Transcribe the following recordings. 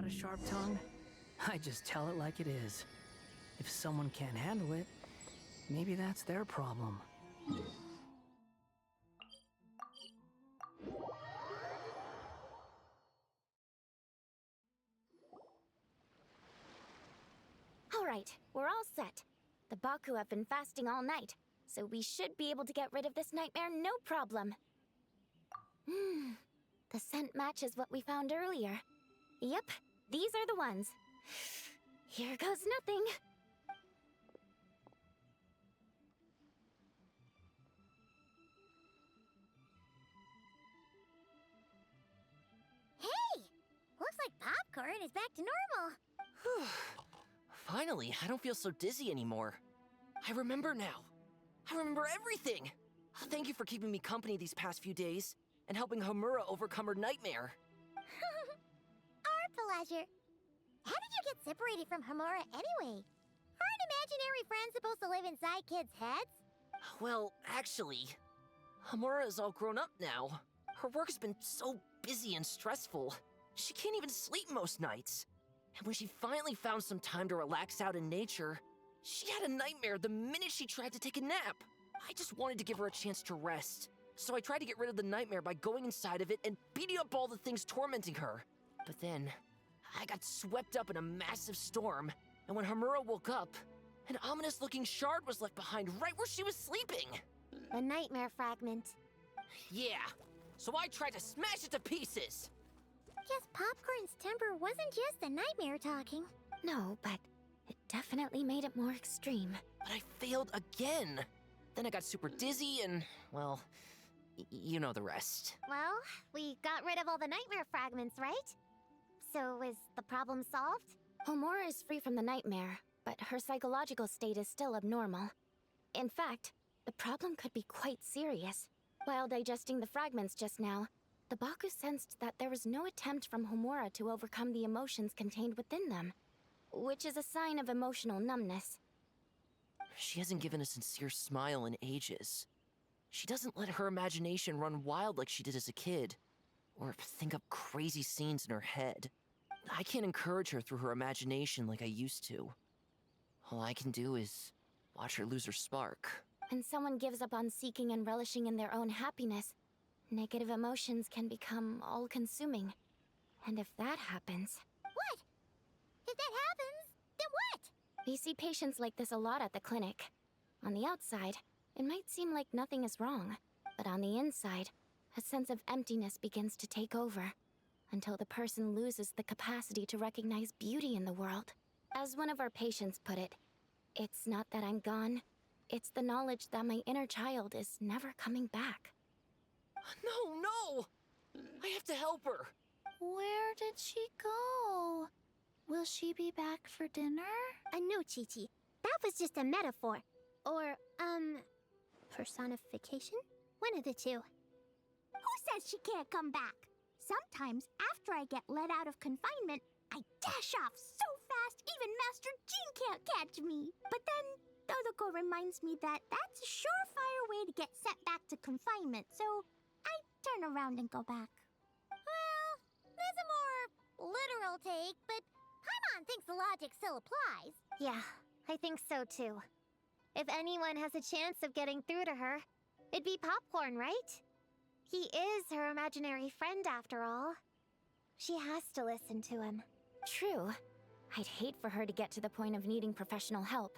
got a sharp tongue? I just tell it like it is. If someone can't handle it, maybe that's their problem. Alright, we're all set. The Baku have been fasting all night, so we should be able to get rid of this nightmare no problem. The scent matches what we found earlier. Yep, these are the ones. Here goes nothing. Hey! Looks like popcorn is back to normal. Whew. Finally, I don't feel so dizzy anymore. I remember now. I remember everything. Thank you for keeping me company these past few days and helping Homura overcome her nightmare. Our pleasure. How did you get separated from Homura anyway? Aren't imaginary friends supposed to live inside kids' heads? Well, actually, Homura is all grown up now. Her work has been so busy and stressful. She can't even sleep most nights. And when she finally found some time to relax out in nature, she had a nightmare the minute she tried to take a nap. I just wanted to give her a chance to rest. So I tried to get rid of the nightmare by going inside of it and beating up all the things tormenting her. But then, I got swept up in a massive storm, and when Homura woke up, an ominous-looking shard was left behind right where she was sleeping. The nightmare fragment. Yeah, so I tried to smash it to pieces. Guess Popcorn's temper wasn't just the nightmare talking. No, but it definitely made it more extreme. But I failed again. Then I got super dizzy and, well, you know the rest. Well, we got rid of all the nightmare fragments, right? So is the problem solved? Homura is free from the nightmare, but her psychological state is still abnormal. In fact, the problem could be quite serious. While digesting the fragments just now, the Baku sensed that there was no attempt from Homura to overcome the emotions contained within them, which is a sign of emotional numbness. She hasn't given a sincere smile in ages. She doesn't let her imagination run wild like she did as a kid, or think up crazy scenes in her head. I can't encourage her through her imagination like I used to. All I can do is watch her lose her spark. When someone gives up on seeking and relishing in their own happiness, negative emotions can become all-consuming. And if that happens... What? If that happens, then what? We see patients like this a lot at the clinic. On the outside, it might seem like nothing is wrong, but on the inside, a sense of emptiness begins to take over, until the person loses the capacity to recognize beauty in the world. As one of our patients put it, it's not that I'm gone, it's the knowledge that my inner child is never coming back. No! I have to help her! Where did she go? Will she be back for dinner? No, Chi-Chi. That was just a metaphor. Or, personification? One of the two. Who says she can't come back? Sometimes, after I get let out of confinement, I dash off so fast even Master Jean can't catch me. But then, Todoko reminds me that that's a surefire way to get sent back to confinement, so I turn around and go back. Well, that's a more literal take, but Paimon thinks the logic still applies. Yeah, I think so too. If anyone has a chance of getting through to her, it'd be Popcorn, right? He is her imaginary friend after all. She has to listen to him. True. I'd hate for her to get to the point of needing professional help.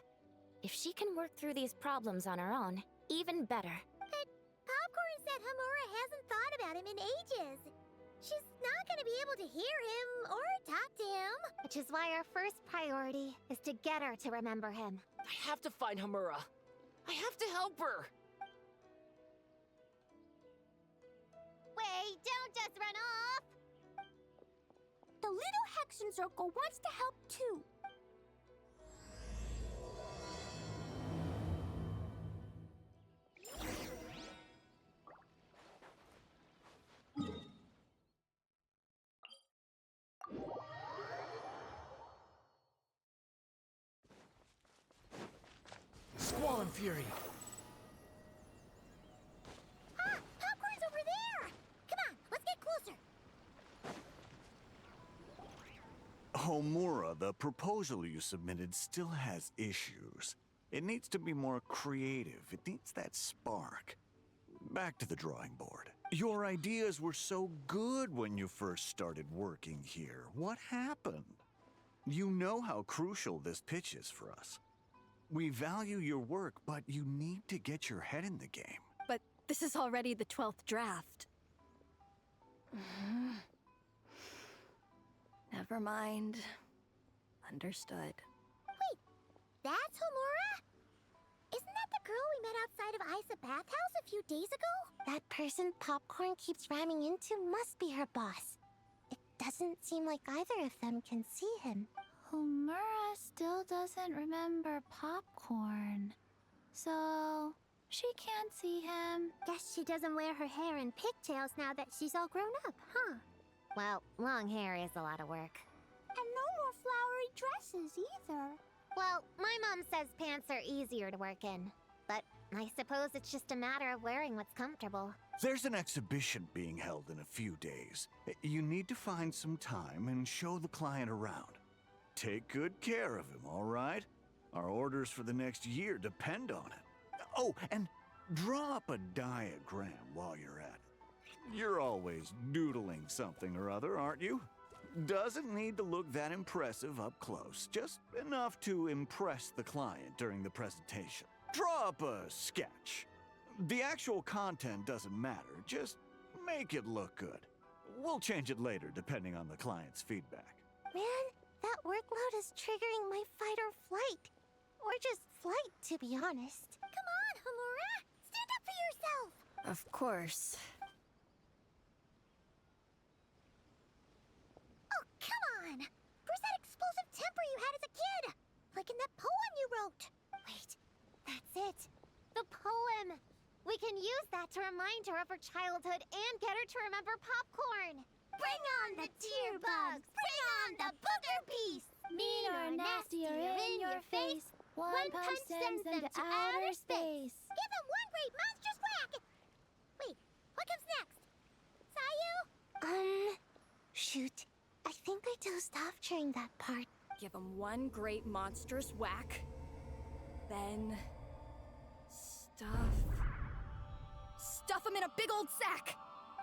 If she can work through these problems on her own, even better. But Popcorn said Homura hasn't thought about him in ages. She's not gonna be able to hear him or talk to him. Which is why our first priority is to get her to remember him. I have to find Homura. I have to help her! Wait, don't just run off! The little Hexen Circle wants to help too. Squall and Fury. Ah, Popcorn's over there! Come on, let's get closer. Homura, the proposal you submitted still has issues. It needs to be more creative. It needs that spark. Back to the drawing board. Your ideas were so good when you first started working here. What happened? You know how crucial this pitch is for us. We value your work, but you need to get your head in the game. But this is already the 12th draft. Never mind. Understood. That's Homura? Isn't that the girl we met outside of Isa Bathhouse a few days ago? That person Popcorn keeps ramming into must be her boss. It doesn't seem like either of them can see him. Homura still doesn't remember Popcorn. So, she can't see him. Guess she doesn't wear her hair in pigtails now that she's all grown up, huh? Well, long hair is a lot of work. And no more flowery dresses either. Well, my mom says pants are easier to work in. But I suppose it's just a matter of wearing what's comfortable. There's an exhibition being held in a few days. You need to find some time and show the client around. Take good care of him, all right? Our orders for the next year depend on it. Oh, and draw up a diagram while you're at it. You're always doodling something or other, aren't you? Doesn't need to look that impressive up close, just enough to impress the client during the presentation. Draw up a sketch. The actual content doesn't matter, just make it look good. We'll change it later depending on the client's feedback. Man, that workload is triggering my fight or flight. Or just flight, to be honest. Come on, Homura! Stand up for yourself! Of course. Oh, come on! Where's that explosive temper you had as a kid? Like in that poem you wrote. Wait, that's it. The poem! We can use that to remind her of her childhood and get her to remember Popcorn. Bring on the tear bugs! Bring on the booger beasts! Mean or nasty or in your face, one punch sends them to outer space. Give them one great monstrous whack! Wait, what comes next? Sayu? Shoot. I think I dozed off during that part. Give him one great monstrous whack. Then... Stuff him in a big old sack!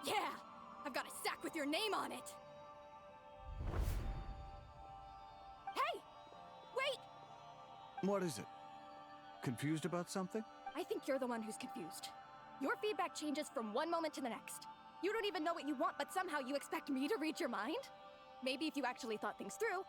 Yeah! I've got a sack with your name on it! Hey! Wait! What is it? Confused about something? I think you're the one who's confused. Your feedback changes from one moment to the next. You don't even know what you want, but somehow you expect me to read your mind? Maybe if you actually thought things through,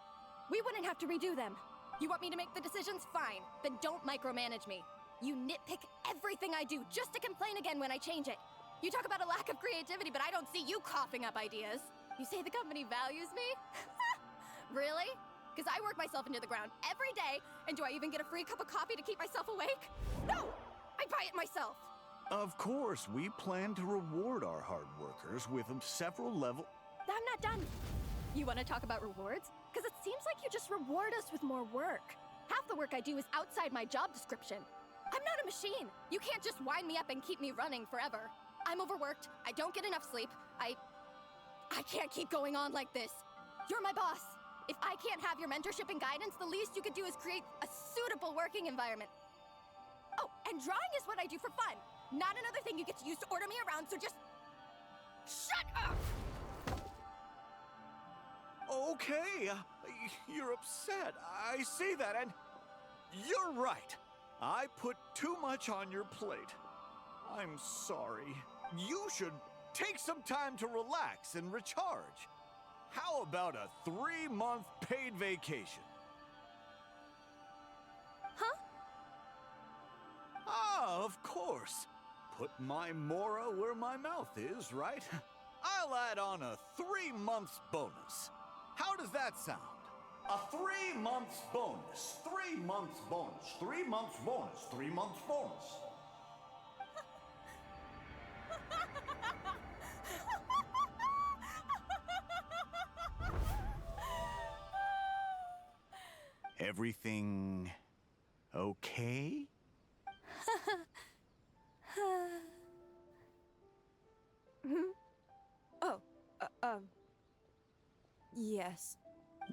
we wouldn't have to redo them. You want me to make the decisions? Fine. Then don't micromanage me. You nitpick everything I do just to complain again when I change it. You talk about a lack of creativity, but I don't see you coughing up ideas. You say the company values me? Really? Because I work myself into the ground every day, and do I even get a free cup of coffee to keep myself awake? No! I buy it myself! Of course, we plan to reward our hard workers with several level... I'm not done. You want to talk about rewards? Because it seems like you just reward us with more work. Half the work I do is outside my job description. I'm not a machine. You can't just wind me up and keep me running forever. I'm overworked. I don't get enough sleep. I can't keep going on like this. You're my boss. If I can't have your mentorship and guidance, the least you could do is create a suitable working environment. Oh, and drawing is what I do for fun. Not another thing you get to use to order me around, so just... shut up! Okay, you're upset. I see that, and you're right. I put too much on your plate. I'm sorry. You should take some time to relax and recharge. How about a 3-month paid vacation? Huh? Ah, of course. Put my Mora where my mouth is, right? I'll add on a 3 months bonus. How does that sound? A 3 months bonus, 3 months bonus, 3 months bonus, 3 months bonus. Everything okay? Oh, yes.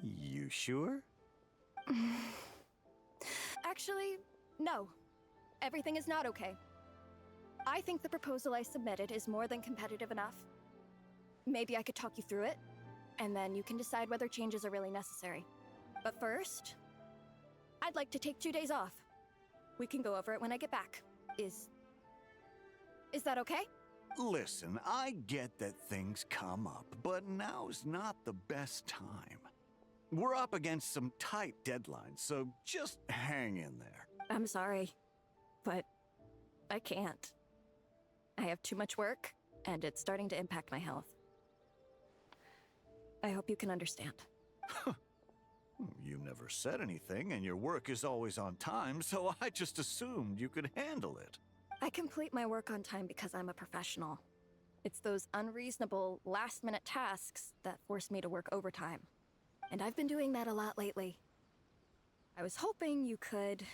You sure? Actually, no. Everything is not okay. I think the proposal I submitted is more than competitive enough. Maybe I could talk you through it, and then you can decide whether changes are really necessary. But first, I'd like to take 2 days off. We can go over it when I get back. Is that okay? Listen, I get that things come up, but now's not the best time. We're up against some tight deadlines, so just hang in there. I'm sorry, but I can't. I have too much work, and it's starting to impact my health. I hope you can understand. You never said anything, and your work is always on time, so I just assumed you could handle it. I complete my work on time because I'm a professional. It's those unreasonable, last-minute tasks that force me to work overtime. And I've been doing that a lot lately. I was hoping you could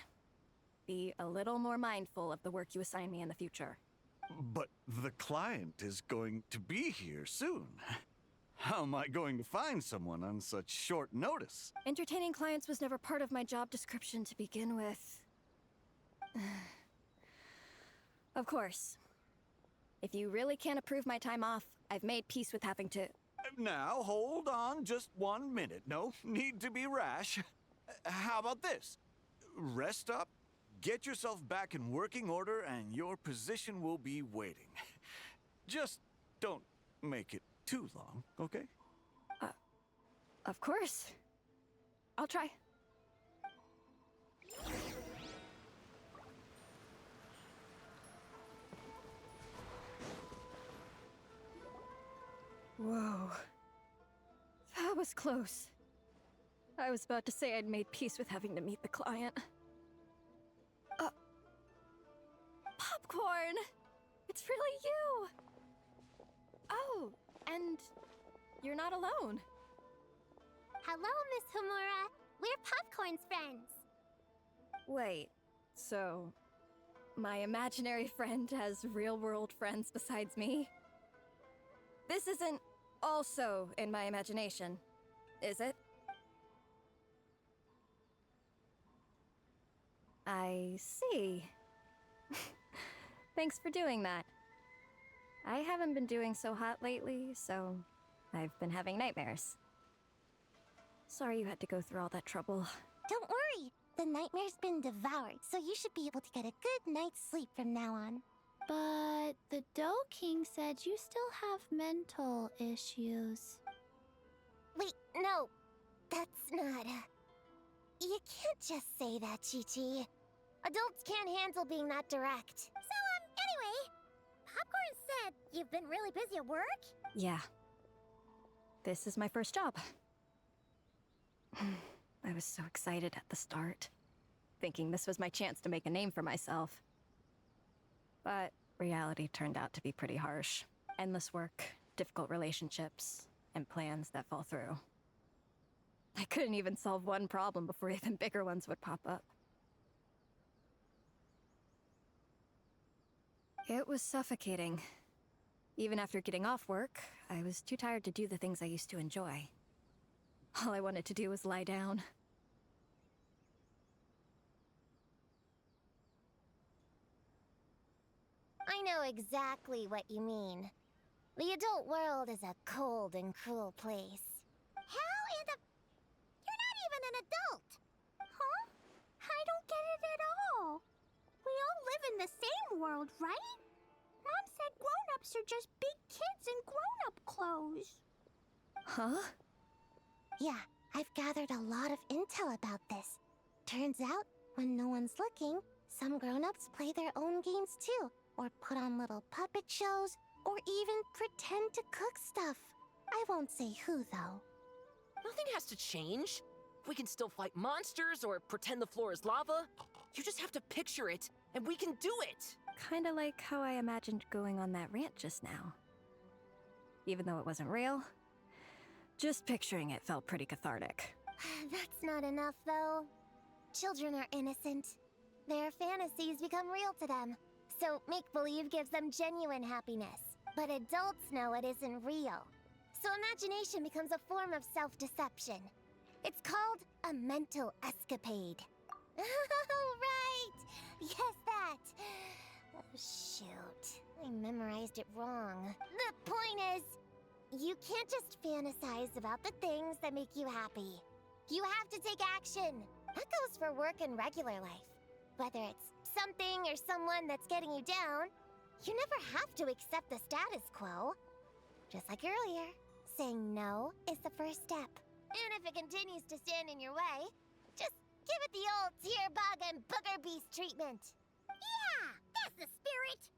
be a little more mindful of the work you assign me in the future. But the client is going to be here soon. How am I going to find someone on such short notice? Entertaining clients was never part of my job description to begin with. Of course. If you really can't approve my time off, I've made peace with having to... Now, hold on just 1 minute. No need to be rash. How about this? Rest up, get yourself back in working order, and your position will be waiting. Just don't make it too long, okay? Of course. I'll try. Whoa. That was close. I was about to say I'd made peace with having to meet the client. Popcorn! It's really you! Oh, and you're not alone. Hello, Miss Homura. We're Popcorn's friends. Wait, so my imaginary friend has real-world friends besides me? This isn't also in my imagination, is it? I see. Thanks for doing that. I haven't been doing so hot lately, so I've been having nightmares. Sorry you had to go through all that trouble. Don't worry. The nightmare's been devoured, so you should be able to get a good night's sleep from now on. But the Doe King said you still have mental issues. Wait, no. That's not... You can't just say that, Chi-Chi. Adults can't handle being that direct. So, anyway, Popcorn said you've been really busy at work? Yeah. This is my first job. I was so excited at the start, thinking this was my chance to make a name for myself. But reality turned out to be pretty harsh. Endless work, difficult relationships, and plans that fall through. I couldn't even solve one problem before even bigger ones would pop up. It was suffocating. Even after getting off work, I was too tired to do the things I used to enjoy. All I wanted to do was lie down. I know exactly what you mean. The adult world is a cold and cruel place. How in the... You're not even an adult! Huh? I don't get it at all. We all live in the same world, right? Mom said grown-ups are just big kids in grown-up clothes. Huh? Yeah, I've gathered a lot of intel about this. Turns out, when no one's looking, some grown-ups play their own games too, or put on little puppet shows, or even pretend to cook stuff. I won't say who, though. Nothing has to change. We can still fight monsters or pretend the floor is lava. You just have to picture it, and we can do it! Kinda like how I imagined going on that rant just now. Even though it wasn't real, just picturing it felt pretty cathartic. That's not enough, though. Children are innocent. Their fantasies become real to them. So make-believe gives them genuine happiness. But adults know it isn't real. So imagination becomes a form of self-deception. It's called a mental escapade. Oh, right! Yes, that! Oh, shoot. I memorized it wrong. The point is, you can't just fantasize about the things that make you happy. You have to take action. That goes for work and regular life. Whether it's something or someone that's getting you down, you never have to accept the status quo. Just like earlier, saying no is the first step. And if it continues to stand in your way, just give it the old tear bug and booger beast treatment. Yeah, that's the spirit!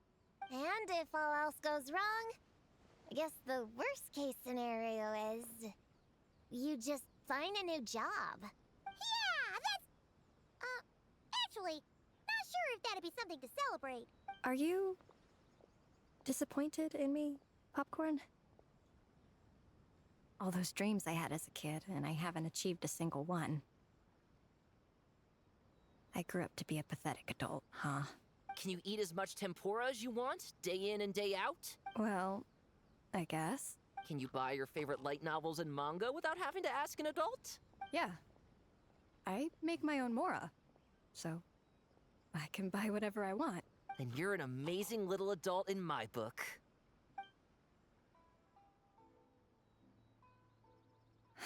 And if all else goes wrong, I guess the worst case scenario is you just find a new job. Yeah, that's... actually, not sure if that'd be something to celebrate. Are you disappointed in me, Popcorn? All those dreams I had as a kid, and I haven't achieved a single one. I grew up to be a pathetic adult, huh? Can you eat as much tempura as you want, day in and day out? Well, I guess. Can you buy your favorite light novels and manga without having to ask an adult? Yeah. I make my own mora, so I can buy whatever I want. Then you're an amazing little adult in my book.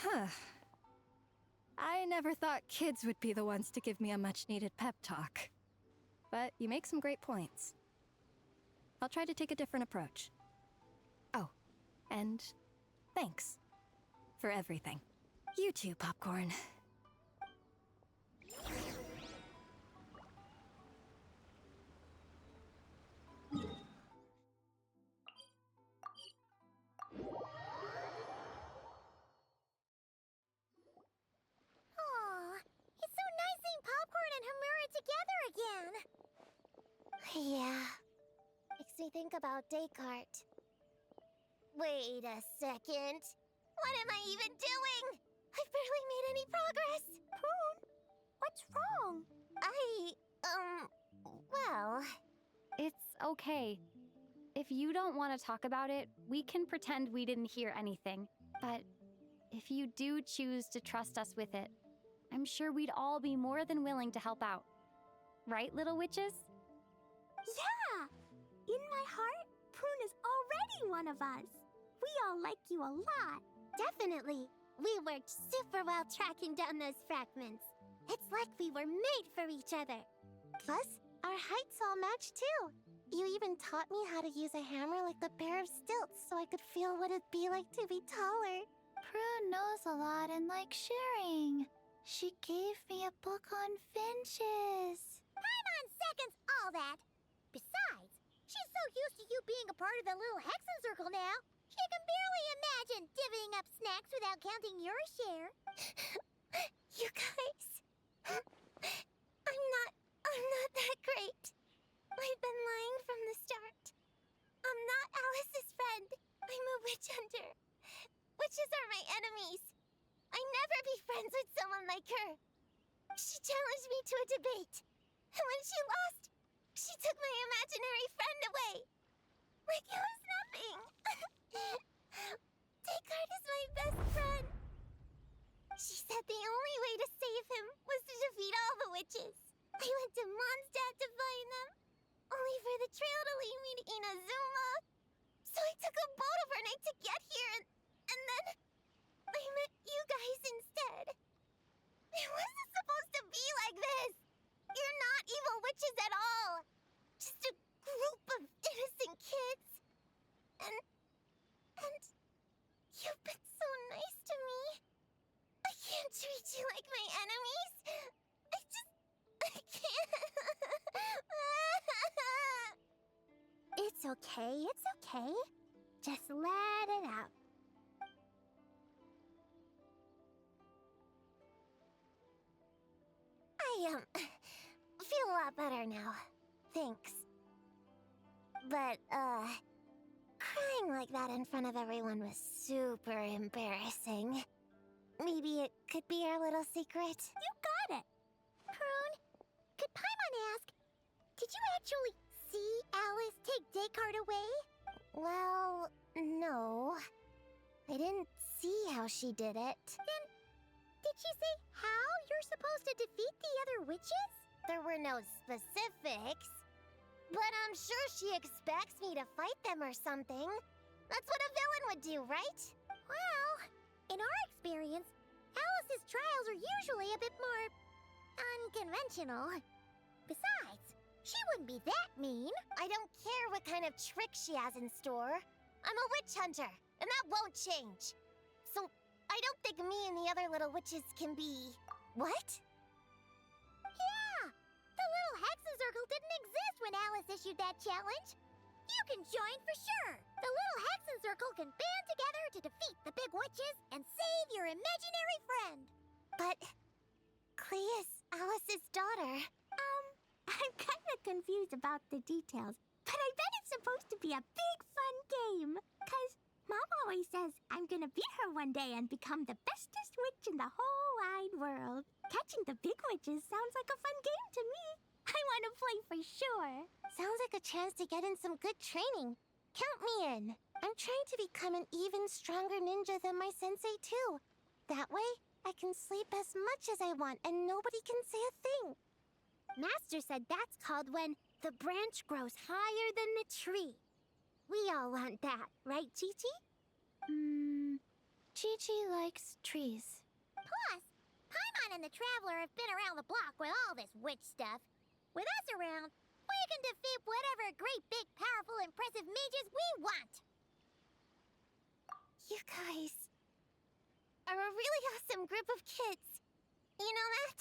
Huh. I never thought kids would be the ones to give me a much-needed pep talk. But you make some great points. I'll try to take a different approach. Oh, and thanks for everything. You too, Popcorn. Aw, it's so nice seeing Popcorn and Hamura together again. Yeah. Makes me think about Descartes. Wait a second. What am I even doing? I've barely made any progress. Prune, what's wrong? Well... It's okay. If you don't want to talk about it, we can pretend we didn't hear anything. But if you do choose to trust us with it, I'm sure we'd all be more than willing to help out. Right, little witches? Yeah! In my heart, Prune is already one of us. We all like you a lot. Definitely. We worked super well tracking down those fragments. It's like we were made for each other. Plus, our heights all match too. You even taught me how to use a hammer like the pair of stilts so I could feel what it'd be like to be taller. Prune knows a lot and likes sharing. She gave me a book on finches. Time on seconds, all that. Besides, she's so used to you being a part of the little Hexen Circle now, she can barely imagine divvying up snacks without counting your share. You guys, I'm not that great. I've been lying from the start. I'm not Alice's friend. I'm a witch hunter. Witches are my enemies. I never be friends with someone like her. She challenged me to a debate. And when she lost, she took my imaginary friend away. Like it was nothing. Descartes is my best friend. She said the only way to save him was to defeat all the witches. I went to Mondstadt to find them, only for the trail to lead me to Inazuma. So I took a boat overnight to get here, and then I met you guys instead. It wasn't supposed to be like this. You're not evil witches at all. Just a group of innocent kids. And you've been so nice to me. I can't treat you like my enemies. I can't. It's okay. Just let it out. I, feel a lot better now. Thanks. But, crying like that in front of everyone was super embarrassing. Maybe it could be our little secret. You got it! Prune, could Paimon ask, did you actually see Alice take Descartes away? Well, no. I didn't see how she did it. Then, did Did she say how you're supposed to defeat the other witches? There were no specifics. But I'm sure she expects me to fight them or something. That's what a villain would do, right? Well, in our experience, Alice's trials are usually a bit more unconventional. Besides, she wouldn't be that mean. I don't care what kind of trick she has in store. I'm a witch hunter, and that won't change. So, I don't think me and the other little witches can be... What? Yeah! The little Hexen Circle didn't exist when Alice issued that challenge. You can join for sure. The little Hexen Circle can band together to defeat the big witches and save your imaginary friend. But... Clea's Alice's daughter. I'm kind of confused about the details, but I bet it's supposed to be a big fun game. 'Cause Mom always says I'm gonna beat her one day and become the bestest witch in the whole wide world. Catching the big witches sounds like a fun game to me. I want to play for sure. Sounds like a chance to get in some good training. Count me in. I'm trying to become an even stronger ninja than my sensei, too. That way, I can sleep as much as I want and nobody can say a thing. Master said that's called when the branch grows higher than the tree. We all want that, right, Chi-Chi? Chi-Chi likes trees. Plus, Paimon and the Traveler have been around the block with all this witch stuff. With us around, we can defeat whatever great, big, powerful, impressive mages we want. You guys are a really awesome group of kids. You know that?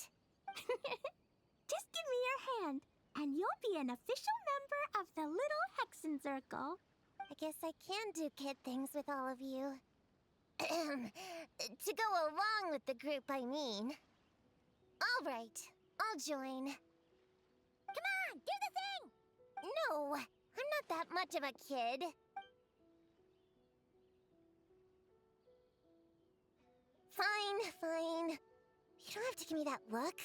Just give me your hand, and you'll be an official member of the Little Hexen Circle. I guess I can do kid things with all of you. To go along with the group, I mean. All right, I'll join. Come on, do the thing! No, I'm not that much of a kid. Fine. You don't have to give me that look.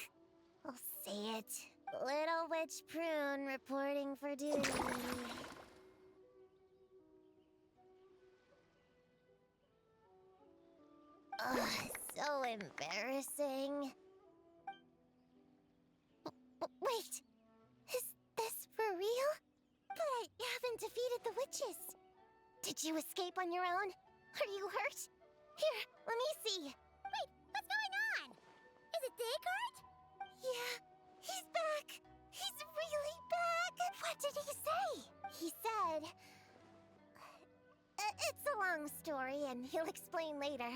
I'll say it. Little Witch Prune reporting for duty. Ugh, so embarrassing. Wait, is this for real? But I haven't defeated the witches. Did you escape on your own? Are you hurt? Here, let me see. Wait, what's going on? Is it Descartes? Yeah, he's back. He's really back. What did he say? He said... It's a long story, and he'll explain later.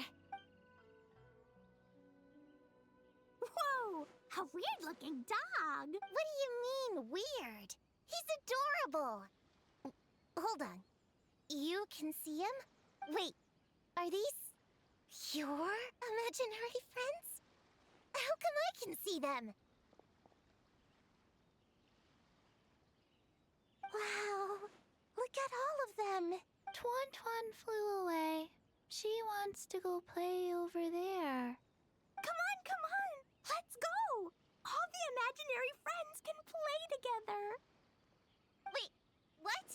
Whoa, a weird-looking dog. What do you mean, weird? He's adorable. Hold on. You can see him? Wait, are these your imaginary friends? How come I can see them? Wow, look at all of them. Tuan flew away. She wants to go play over there. Come on. Let's go. All the imaginary friends can play together. Wait, what?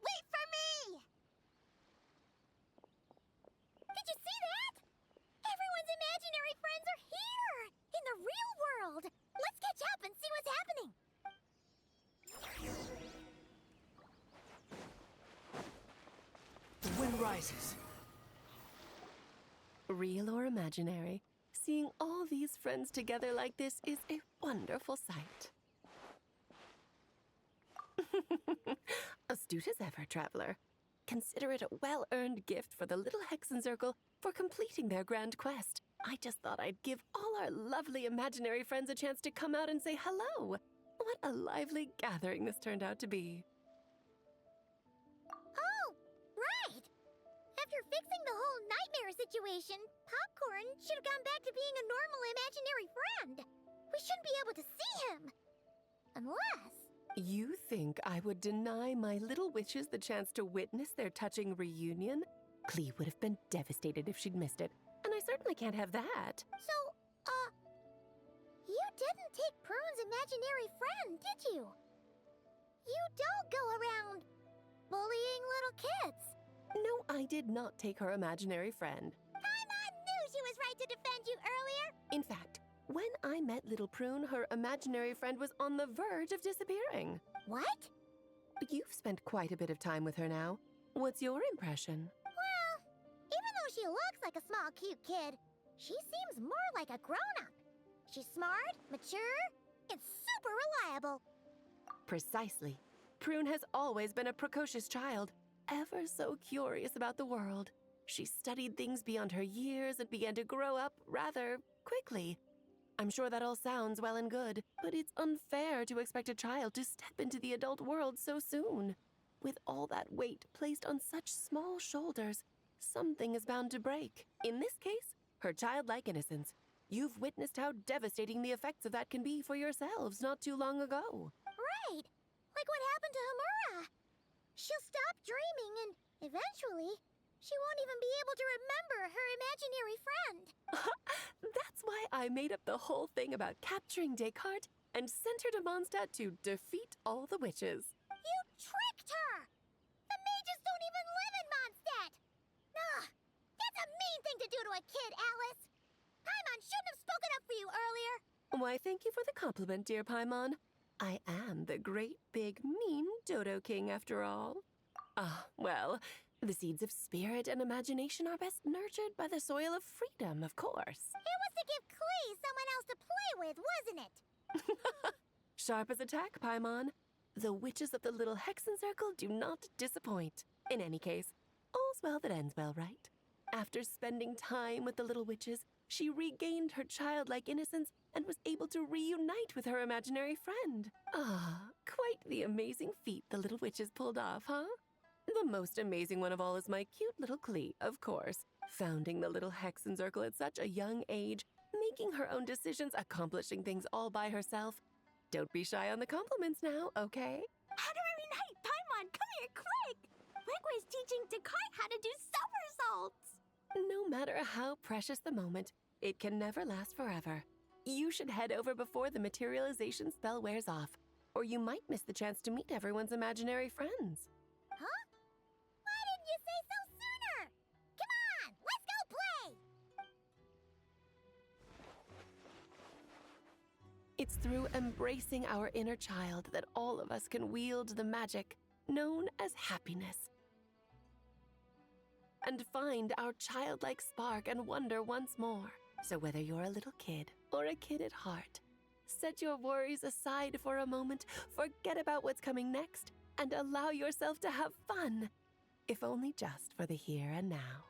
Wait for me! Did you see that? Everyone's imaginary friends are here! In the real world! Let's catch up and see what's happening! The wind rises. Real or imaginary, seeing all these friends together like this is a wonderful sight. Astute as ever, traveler. Consider it a well-earned gift for the Little Hexen Circle for completing their grand quest. I just thought I'd give all our lovely imaginary friends a chance to come out and say hello. What a lively gathering this turned out to be. Oh, right! After fixing the whole nightmare situation, Popcorn should have gone back to being a normal imaginary friend. We shouldn't be able to see him. Unless... You think I would deny my little witches the chance to witness their touching reunion? Clee would have been devastated if she'd missed it, and I certainly can't have that. So, you didn't take Prune's imaginary friend, did you? You don't go around bullying little kids. No, I did not take her imaginary friend. Paimon knew she was right to defend you earlier. In fact, when I met little Prune, her imaginary friend was on the verge of disappearing. What? You've spent quite a bit of time with her now. What's your impression? Well, even though she looks like a small, cute kid, she seems more like a grown-up. She's smart, mature, and super reliable. Precisely. Prune has always been a precocious child, ever so curious about the world. She studied things beyond her years and began to grow up rather quickly. I'm sure that all sounds well and good, but it's unfair to expect a child to step into the adult world so soon. With all that weight placed on such small shoulders, something is bound to break. In this case, her childlike innocence. You've witnessed how devastating the effects of that can be for yourselves not too long ago. Right. Like what happened to Hamura. She'll stop dreaming and eventually she won't even be able to remember her imaginary friend. That's why I made up the whole thing about capturing Descartes and sent her to Mondstadt to defeat all the witches. You tricked her! The mages don't even live in Mondstadt! Ugh, that's a mean thing to do to a kid, Alice! Paimon shouldn't have spoken up for you earlier! Why, thank you for the compliment, dear Paimon. I am the great, big, mean Dodo King, after all. Well, the seeds of spirit and imagination are best nurtured by the soil of freedom, of course. It was to give Klee someone else to play with, wasn't it? Sharp as a tack, Paimon. The witches of the Little Hexen Circle do not disappoint. In any case, all's well that ends well, right? After spending time with the little witches, she regained her childlike innocence and was able to reunite with her imaginary friend. Quite the amazing feat the little witches pulled off, huh? The most amazing one of all is my cute little Klee, of course. Founding the Little Hexen Circle at such a young age, making her own decisions, accomplishing things all by herself. Don't be shy on the compliments now, okay? Honorary Knight, Paimon, come here quick! Liquid's teaching Descartes how to do somersaults! No matter how precious the moment, it can never last forever. You should head over before the materialization spell wears off, or you might miss the chance to meet everyone's imaginary friends. Huh? Why didn't you say so sooner? Come on, let's go play! It's through embracing our inner child that all of us can wield the magic known as happiness and find our childlike spark and wonder once more. So whether you're a little kid or a kid at heart, set your worries aside for a moment, forget about what's coming next, and allow yourself to have fun, if only just for the here and now.